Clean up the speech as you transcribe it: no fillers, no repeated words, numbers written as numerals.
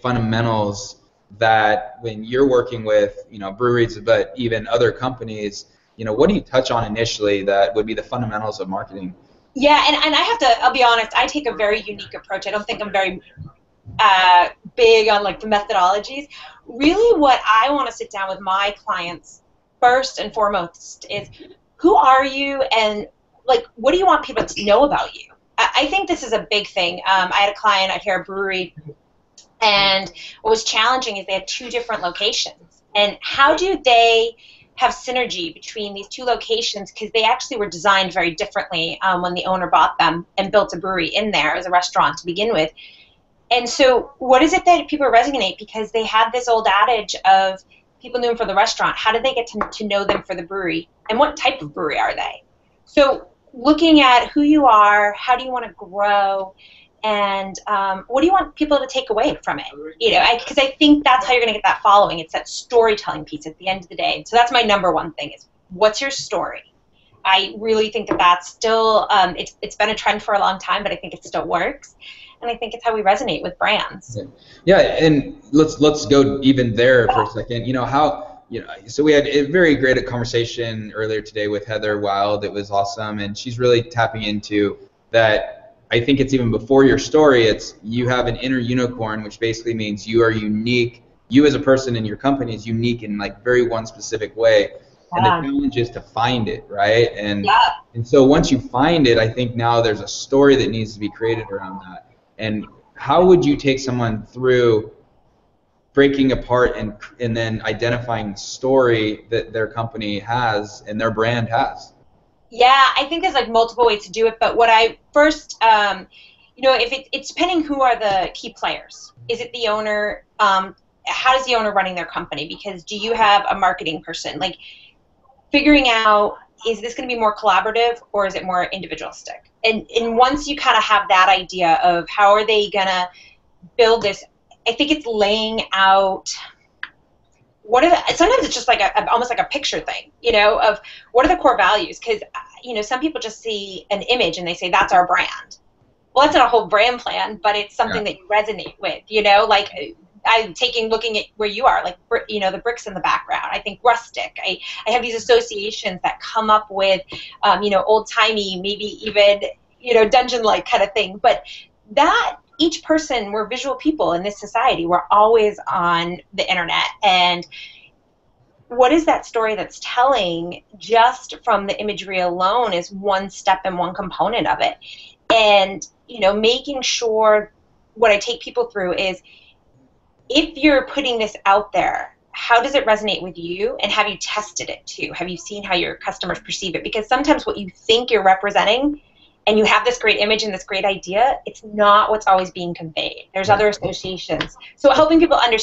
fundamentals that when you're working with, breweries, but even other companies, what do you touch on initially that would be the fundamentals of marketing? Yeah, and I'll be honest, I take a very unique approach. I don't think I'm very big on like the methodologies. Really what I want to sit down with my clients first and foremost is, who are you, and like, what do you want people to know about you? I think this is a big thing. I had a client out here, a brewery, and what was challenging is they had 2 different locations. And how do they have synergy between these 2 locations? Because they actually were designed very differently when the owner bought them and built a brewery in there. It was a restaurant to begin with. And so what is it that people resonate? Because they had this old adage of people knew them for the restaurant. How did they get to know them for the brewery? And what type of brewery are they? So looking at who you are, how do you want to grow, and what do you want people to take away from it? Because I think that's how you're going to get that following. It's that storytelling piece at the end of the day. So that's my number one thing is, what's your story? I really think that that's still, it's been a trend for a long time, but I think it still works. And I think it's how we resonate with brands. Yeah, and let's go even there for a second. So we had a very great conversation earlier today with Heather Wild. It was awesome, and she's really tapping into that. I think it's even before your story. It's you have an inner unicorn, which basically means you are unique. You as a person in your company is unique in like very one specific way. And the challenge is to find it, right? And so once you find it, I think now there's a story that needs to be created around that. And how would you take someone through breaking apart and then identifying the story that their company has and their brand has? Yeah, I think there's like multiple ways to do it, but what I first, if it's depending who are the key players. Is it the owner? How is the owner running their company? Because do you have a marketing person? Like figuring out, is this going to be more collaborative or is it more individualistic? And once you kind of have that idea of how are they going to build this, I think it's laying out sometimes it's just like almost like a picture thing, of what are the core values? Because, some people just see an image and they say, that's our brand. Well, that's not a whole brand plan, but it's something that you resonate with, like I'm looking at where you are, like, the bricks in the background. I think rustic. I have these associations that come up with, old-timey, maybe even, dungeon-like kind of thing. But that, each person, we're visual people in this society. We're always on the internet. And what is that story that's telling just from the imagery alone is one step and one component of it. And, making sure what I take people through is, if you're putting this out there, how does it resonate with you? And have you tested it too? Have you seen how your customers perceive it? Because sometimes what you think you're representing, and you have this great image and this great idea, it's not what's always being conveyed. There's other associations. So helping people understand